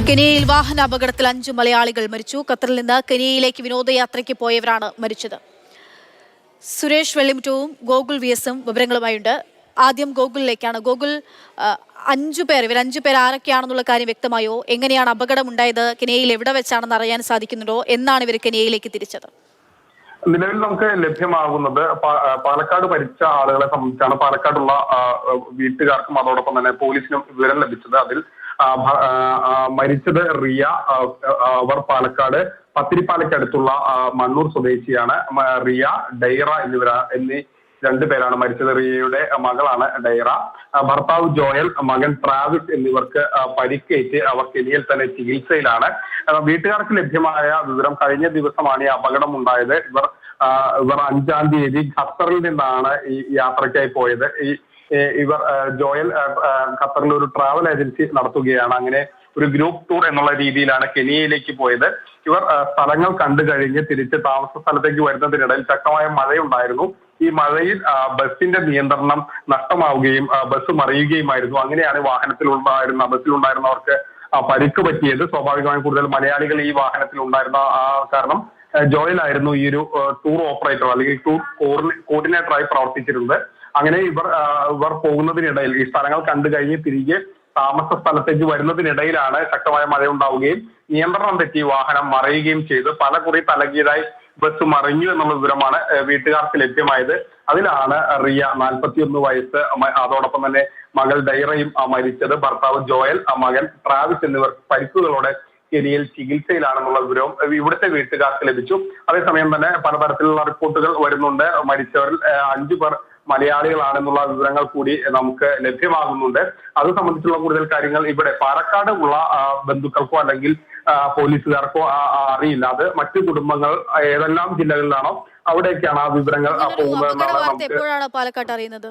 കെനിയയിൽ വാഹന അപകടത്തിൽ 5 മലയാളികൾ മരിച്ചു. ഖത്തറിൽ നിന്ന് കെനിയയിലേക്ക് വിനോദയാത്രയ്ക്ക് പോയവരാണ് മരിച്ചത്. സുരേഷ് വെള്ളിമുറ്റവും ഗോകുൽ വിഎസും വിവരങ്ങളുമായുണ്ട്. ആദ്യം ഗോകുലിലേക്കാണ്. ഗോകുൽ, 5 പേർ, ഇവർ 5 പേർ ആരൊക്കെയാണെന്നുള്ള കാര്യം വ്യക്തമായോ? എങ്ങനെയാണ് അപകടം ഉണ്ടായത്? കെനിയയിൽ എവിടെ വെച്ചാണെന്ന് അറിയാൻ സാധിക്കുന്നുണ്ടോ? എന്നാണ് ഇവർ കെനിയയിലേക്ക് തിരിച്ചത്? നിലവിൽ നമുക്ക് ലഭ്യമാകുന്നത് പാലക്കാട് മരിച്ച ആളുകളെ സംബന്ധിച്ചാണ്. പാലക്കാടുള്ള വീട്ടുകാർക്കും അതോടൊപ്പം തന്നെ പോലീസിനും വിവരം ലഭിച്ചത്. അതിൽ മരിച്ചത് റിയ, അവർ പാലക്കാട് പത്തിരിപ്പാലയ്ക്കടുത്തുള്ള മണ്ണൂർ സ്വദേശിയാണ്. റിയ, ഡൈറ എന്നീ 2 പേരാണ് മരിച്ചത്. റിയയുടെ മകളാണ് ഡൈറ. ഭർത്താവ് ജോയൽ, മകൻ ട്രാവിസ് എന്നിവർക്ക് പരിക്കേറ്റ് അവർ കെനിയയിൽ തന്നെ ചികിത്സയിലാണ്. വീട്ടുകാർക്ക് ലഭ്യമായ വിവരം, കഴിഞ്ഞ ദിവസമാണ് ഈ അപകടം ഉണ്ടായത്. ഇവർ 5-ാം തീയതി ഖത്തറിൽ നിന്നാണ് ഈ യാത്രയ്ക്കായി പോയത്. ഇവർ ജോയൽ ഖത്തറിൽ ഒരു ട്രാവൽ ഏജൻസി നടത്തുകയാണ്. അങ്ങനെ ഒരു ഗ്രൂപ്പ് ടൂർ എന്നുള്ള രീതിയിലാണ് കെനിയയിലേക്ക് പോയത്. ഇവർ സ്ഥലങ്ങൾ കണ്ടു കഴിഞ്ഞ് തിരിച്ച് താമസ സ്ഥലത്തേക്ക് വരുന്നതിനിടയിൽ ശക്തമായ മഴയുണ്ടായിരുന്നു. ഈ മഴയിൽ ബസിന്റെ നിയന്ത്രണം നഷ്ടമാവുകയും ബസ് മറിയുകയുമായിരുന്നു. അങ്ങനെയാണ് ബസ്സിലുണ്ടായിരുന്നവർക്ക് പരിക്ക് പറ്റിയത്. സ്വാഭാവികമായും കൂടുതൽ മലയാളികൾ ഈ വാഹനത്തിൽ ഉണ്ടായിരുന്ന കാരണം ജോയൽ ആയിരുന്നു ഈ ഒരു ടൂർ ഓപ്പറേറ്റർ അല്ലെങ്കിൽ ടൂർ കോർഡിനേറ്ററായി പ്രവർത്തിച്ചിരുന്നത്. അങ്ങനെ ഇവർ പോകുന്നതിനിടയിൽ ഈ സ്ഥലങ്ങൾ കണ്ടു കഴിഞ്ഞ് തിരികെ താമസ സ്ഥലത്തേക്ക് വരുന്നതിനിടയിലാണ് ശക്തമായ മഴ ഉണ്ടാവുകയും നിയന്ത്രണം തെറ്റി വാഹനം മറിയുകയും ചെയ്ത് പല കുറി തലകീഴായി ബസ് മറിഞ്ഞു എന്നുള്ള വിവരമാണ് വീട്ടുകാർക്ക് ലഭ്യമായത്. അതിലാണ് റിയ, 41 വയസ്സ്, അതോടൊപ്പം തന്നെ മകൾ ഡൈറയും മരിച്ചത്. ഭർത്താവ് ജോയൽ, മകൻ ട്രാവിസ് എന്നിവർ പരിക്കുകളോടെ കെനിയയിൽ ചികിത്സയിലാണെന്നുള്ള വിവരവും ഇവിടുത്തെ വീട്ടുകാർക്ക് ലഭിച്ചു. അതേസമയം തന്നെ പലതരത്തിലുള്ള റിപ്പോർട്ടുകൾ വരുന്നുണ്ട്. മരിച്ചവരിൽ 5 പേർ മലയാളികളാണെന്നുള്ള വിവരങ്ങൾ കൂടി നമുക്ക് ലഭ്യമാകുന്നുണ്ട്. അത് സംബന്ധിച്ചുള്ള കൂടുതൽ കാര്യങ്ങൾ ഇവിടെ പാലക്കാട് ഉള്ള ബന്ധുക്കൾക്കോ അല്ലെങ്കിൽ പോലീസുകാർക്കോ അറിയില്ല. അത് മറ്റു കുടുംബങ്ങൾ ഏതെല്ലാം ജില്ലകളിലാണോ അവിടേക്കാണ് ആ വിവരങ്ങൾ പോകുന്നതെന്നാണ്. എപ്പോഴാണ് പാലക്കാട് അറിയുന്നത്?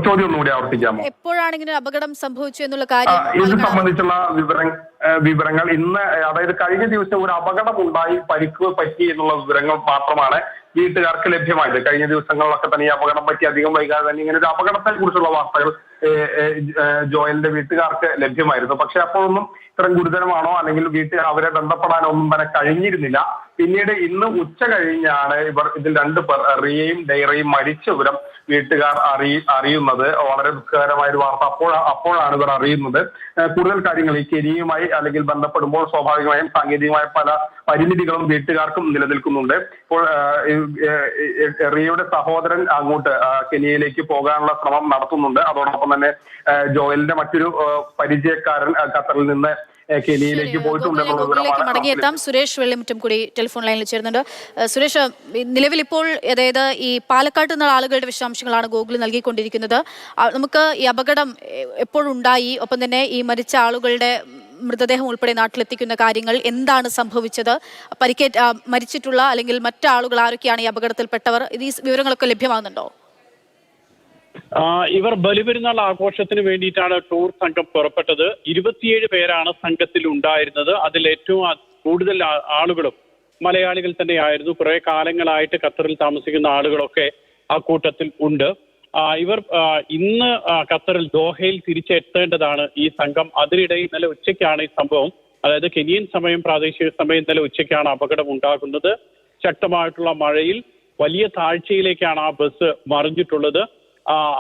ചോദ്യം ഒന്നുകൂടി ആവർത്തിക്കാമോ? എപ്പോഴാണ് ഇങ്ങനെ അപകടം സംഭവിച്ചു എന്നുള്ള കാര്യം ഇത് സംബന്ധിച്ചുള്ള വിവരങ്ങൾ ഇന്ന്, അതായത് കഴിഞ്ഞ ദിവസം ഒരു അപകടം ഉണ്ടായി, പരിക്ക് പറ്റി എന്നുള്ള വിവരങ്ങൾ മാത്രമാണ് വീട്ടുകാർക്ക് ലഭ്യമായത്. കഴിഞ്ഞ ദിവസങ്ങളിലൊക്കെ തന്നെ ഈ അപകടം പറ്റി അധികം വൈകാതെ തന്നെ ഇങ്ങനെ ഒരു അപകടത്തെ കുറിച്ചുള്ള വാർത്തകൾ ജോയലിന്റെ വീട്ടുകാർക്ക് ലഭ്യമായിരുന്നു. പക്ഷെ അപ്പോഴൊന്നും ഇത്രയും ഗുരുതരമാണോ അല്ലെങ്കിൽ അവരെ ബന്ധപ്പെടാനോ ഒന്നും തന്നെ കഴിഞ്ഞിരുന്നില്ല. പിന്നീട് ഇന്ന് ഉച്ച കഴിഞ്ഞാണ് ഇതിൽ 2 പേർ, റിയയും ഡൈറയും മരിച്ച വിവരം വീട്ടുകാർ അറിയുന്നത്. വളരെ ദുഃഖകരമായ ഒരു വാർത്ത അപ്പോഴാണ് ഇവർ അറിയുന്നത്. കൂടുതൽ കാര്യങ്ങൾ ഈ കെനിയുമായി അല്ലെങ്കിൽ ബന്ധപ്പെടുമ്പോൾ സ്വാഭാവികമായും സാങ്കേതികമായ പല പരിമിതികളും വീട്ടുകാർക്കും നിലനിൽക്കുന്നുണ്ട്. ഇപ്പോൾ റിയയുടെ സഹോദരൻ അങ്ങോട്ട് കെനിയയിലേക്ക് പോകാനുള്ള ശ്രമം നടത്തുന്നുണ്ട്. അതോടൊപ്പം തന്നെ ജോയലിന്റെ മറ്റൊരു പരിചയക്കാരൻ ഖത്തറിൽ നിന്ന് കെനിയയിലേക്ക് പോയിട്ടുണ്ടെന്നുള്ള മടങ്ങിയെത്താം. സുരേഷ് വെള്ളിമുറ്റം കൂടി ടെലിഫോൺ ലൈനിൽ ചേരുന്നുണ്ട്. സുരേഷ്, നിലവിൽ ഇപ്പോൾ അതായത് ഈ പാലക്കാട്ട് നിന്നുള്ള ആളുകളുടെ വിശദാംശങ്ങളാണ് ഗൂഗിൾ നൽകിക്കൊണ്ടിരിക്കുന്നത്. നമുക്ക് ഈ അപകടം എപ്പോഴുണ്ടായി, ഒപ്പം തന്നെ ഈ മരിച്ച ആളുകളുടെ മൃതദേഹം ഉൾപ്പെടെ നാട്ടിലെത്തിക്കുന്ന കാര്യങ്ങൾ, എന്താണ് സംഭവിച്ചത്, മരിച്ചിട്ടുള്ള അല്ലെങ്കിൽ മറ്റാളുകൾ ആരൊക്കെയാണ് ഈ അപകടത്തിൽപ്പെട്ടവർ, ഈ വിവരങ്ങളൊക്കെ ലഭ്യമാകുന്നുണ്ടോ? ഇവർ ബലിപെരുന്നാൾ ആഘോഷത്തിന് വേണ്ടിയിട്ടാണ് ടൂർ സംഘം പുറപ്പെട്ടത്. 27 പേരാണ് സംഘത്തിൽ ഉണ്ടായിരുന്നത്. അതിൽ ഏറ്റവും കൂടുതൽ ആളുകളും മലയാളികൾ തന്നെയായിരുന്നു. കുറെ കാലങ്ങളായിട്ട് ഖത്തറിൽ താമസിക്കുന്ന ആളുകളൊക്കെ ആ കൂട്ടത്തിൽ ഉണ്ട്. ഇവർ ഇന്ന് ഖത്തറിൽ ദോഹയിൽ തിരിച്ചെത്തേണ്ടതാണ് ഈ സംഘം. അതിനിടയിൽ ഇന്നലെ ഉച്ചയ്ക്കാണ് ഈ സംഭവം, അതായത് കെനിയൻ സമയം, പ്രാദേശിക സമയം ഇന്നലെ ഉച്ചയ്ക്കാണ് അപകടം ഉണ്ടാകുന്നത്. ശക്തമായിട്ടുള്ള മഴയിൽ വലിയ താഴ്ചയിലേക്കാണ് ആ ബസ് മറിഞ്ഞിട്ടുള്ളത്.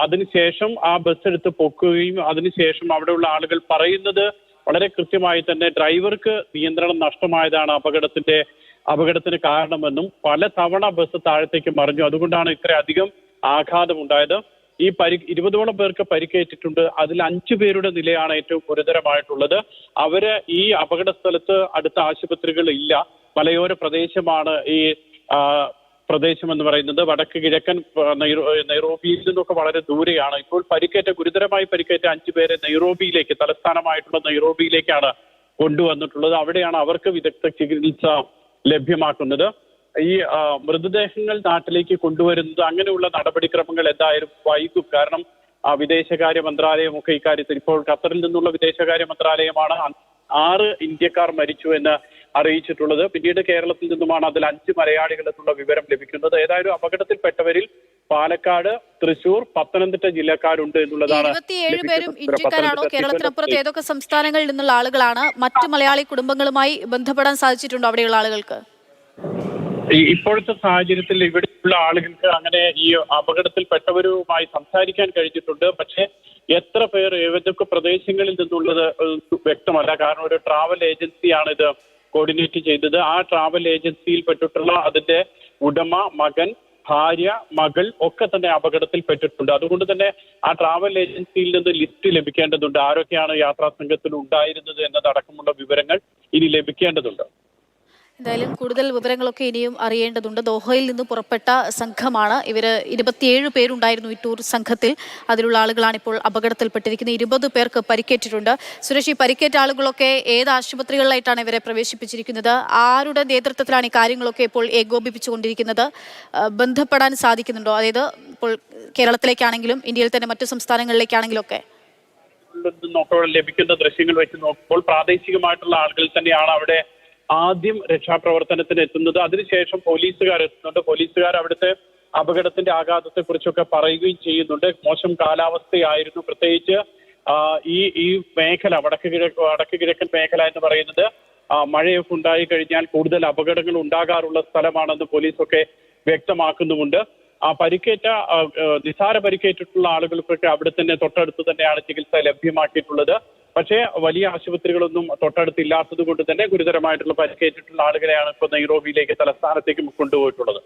അതിനുശേഷം ആ ബസ് എടുത്ത് പൊക്കുകയും അതിനുശേഷം അവിടെയുള്ള ആളുകൾ പറയുന്നത് വളരെ കൃത്യമായി തന്നെ ഡ്രൈവർക്ക് നിയന്ത്രണം നഷ്ടമായതാണ് അപകടത്തിന് കാരണമെന്നും പല തവണ ബസ് താഴത്തേക്ക് മറിഞ്ഞു, അതുകൊണ്ടാണ് ഇത്രയധികം ആഘാതമുണ്ടായത്. ഈ 20ഓളം പേർക്ക് പരിക്കേറ്റിട്ടുണ്ട്. അതിൽ 5 പേരുടെ നിലയാണ് ഏറ്റവും ഗുരുതരമായിട്ടുള്ളത്. അവര് ഈ അപകട സ്ഥലത്ത് അടുത്ത ആശുപത്രികൾ ഇല്ല. മലയോര പ്രദേശമാണ് ഈ പ്രദേശം എന്ന് പറയുന്നത്. വടക്ക് കിഴക്കൻ നൈറോബിയിൽ നിന്നൊക്കെ വളരെ ദൂരെയാണ്. ഇപ്പോൾ ഗുരുതരമായി പരിക്കേറ്റ 5 പേരെ നൈറോബിയിലേക്ക്, തലസ്ഥാനമായിട്ടുള്ള നൈറോബിയിലേക്കാണ് കൊണ്ടുവന്നിട്ടുള്ളത്. അവിടെയാണ് അവർക്ക് വിദഗ്ധ ചികിത്സ ലഭ്യമാക്കുന്നത്. ഈ മൃതദേഹങ്ങൾ നാട്ടിലേക്ക് കൊണ്ടുവരുന്നത്, അങ്ങനെയുള്ള നടപടിക്രമങ്ങൾ എന്തായാലും വൈകും. കാരണം വിദേശകാര്യ മന്ത്രാലയമൊക്കെ ഇക്കാര്യത്തിൽ, ഇപ്പോൾ ഖത്തറിൽ നിന്നുള്ള വിദേശകാര്യ മന്ത്രാലയമാണ് 6 ഇന്ത്യക്കാർ മരിച്ചു എന്ന് അറിയിച്ചിട്ടുള്ളത്. പിന്നീട് കേരളത്തിൽ നിന്നുമാണ് അതിൽ 5 മലയാളികൾ എന്നുള്ള വിവരം ലഭിക്കുന്നത്. ഏതായാലും അപകടത്തിൽപ്പെട്ടവരിൽ പാലക്കാട്, തൃശൂർ, പത്തനംതിട്ട ജില്ലക്കാരുണ്ട് എന്നുള്ളതാണ്. 27 പേരും ഇന്ത്യക്കാരാണോ? കേരളത്തിനപ്പുറത്ത് ഏതൊക്കെ സംസ്ഥാനങ്ങളിൽ നിന്നുള്ള ആളുകളാണ്? മറ്റു മലയാളി കുടുംബങ്ങളുമായി ബന്ധപ്പെടാൻ സാധിച്ചിട്ടുണ്ടോ അവിടെയുള്ള ആളുകൾക്ക്? ഇപ്പോഴത്തെ സാഹചര്യത്തിൽ ഇവിടെയുള്ള ആളുകൾക്ക് അങ്ങനെ ഈ അപകടത്തിൽപ്പെട്ടവരുമായി സംസാരിക്കാൻ കഴിഞ്ഞിട്ടുണ്ട്. പക്ഷേ എത്ര പേർ ഏതൊക്കെ പ്രദേശങ്ങളിൽ നിന്നുള്ളത് വ്യക്തമല്ല. കാരണം ഒരു ട്രാവൽ ഏജൻസിയാണ് ഇത് കോർഡിനേറ്റ് ചെയ്തത്. ആ ട്രാവൽ ഏജൻസിയിൽ പെട്ടിട്ടുള്ള അതിന്റെ ഉടമ, മകൻ, ഭാര്യ, മകൾ ഒക്കെ തന്നെ അപകടത്തിൽപ്പെട്ടിട്ടുണ്ട്. അതുകൊണ്ട് തന്നെ ആ ട്രാവൽ ഏജൻസിയിൽ നിന്ന് ലിസ്റ്റ് ലഭിക്കേണ്ടതുണ്ട്. ആരൊക്കെയാണ് യാത്രാ സംഘത്തിൽ ഉണ്ടായിരുന്നത് എന്നതടക്കമുള്ള വിവരങ്ങൾ ഇനി ലഭിക്കേണ്ടതുണ്ട്. എന്തായാലും കൂടുതൽ വിവരങ്ങളൊക്കെ ഇനിയും അറിയേണ്ടതുണ്ട്. ദോഹയിൽ നിന്ന് പുറപ്പെട്ട സംഘമാണ്. ഇവര് 27 പേരുണ്ടായിരുന്നു ഈ ടൂർ സംഘത്തിൽ. അതിലുള്ള ആളുകളാണ് ഇപ്പോൾ അപകടത്തിൽപ്പെട്ടിരിക്കുന്നത്. 20 പേർക്ക് പരിക്കേറ്റിട്ടുണ്ട്. സുരേഷ്, ഈ പരിക്കേറ്റ ആളുകളൊക്കെ ഏത് ആശുപത്രികളിലായിട്ടാണ് ഇവരെ പ്രവേശിപ്പിച്ചിരിക്കുന്നത്? ആരുടെ നേതൃത്വത്തിലാണ് ഈ കാര്യങ്ങളൊക്കെ ഇപ്പോൾ ഏകോപിപ്പിച്ചുകൊണ്ടിരിക്കുന്നത്? ബന്ധപ്പെടാൻ സാധിക്കുന്നുണ്ടോ? അതായത് ഇപ്പോൾ കേരളത്തിലേക്കാണെങ്കിലും ഇന്ത്യയിൽ തന്നെ മറ്റു സംസ്ഥാനങ്ങളിലേക്കാണെങ്കിലും ഒക്കെ ലഭിക്കുന്ന ദൃശ്യങ്ങൾ വെച്ച് നോക്കുമ്പോൾ പ്രാദേശികമായിട്ടുള്ള ആളുകൾ തന്നെയാണ് അവിടെ ആദ്യം രക്ഷാപ്രവർത്തനത്തിന് എത്തുന്നത്. അതിനുശേഷം പോലീസുകാർ എത്തുന്നുണ്ട്. പോലീസുകാർ അവിടുത്തെ അപകടത്തിന്റെ ആഘാതത്തെ കുറിച്ചൊക്കെ പറയുകയും ചെയ്യുന്നുണ്ട്. മോശം കാലാവസ്ഥയായിരുന്നു. പ്രത്യേകിച്ച് ഈ മേഖല വടക്ക് കിഴക്കൻ മേഖല എന്ന് പറയുന്നത് മഴയൊക്കെ ഉണ്ടായി കഴിഞ്ഞാൽ കൂടുതൽ അപകടങ്ങൾ ഉണ്ടാകാറുള്ള സ്ഥലമാണെന്ന് പോലീസൊക്കെ വ്യക്തമാക്കുന്നുമുണ്ട്. നിസാര പരിക്കേറ്റിട്ടുള്ള ആളുകൾക്കൊക്കെ അവിടെ തന്നെ തൊട്ടടുത്ത് തന്നെയാണ് ചികിത്സ ലഭ്യമാക്കിയിട്ടുള്ളത്. പക്ഷേ വലിയ ആശുപത്രികളൊന്നും തൊട്ടടുത്തില്ലാത്തത് കൊണ്ട് തന്നെ ഗുരുതരമായിട്ടുള്ള പരിക്കേറ്റിട്ടുള്ള ആളുകളെയാണ് ഇപ്പോൾ നൈറോബിയിലേക്ക്, തലസ്ഥാനത്തേക്ക് കൊണ്ടുപോയിട്ടുള്ളത്.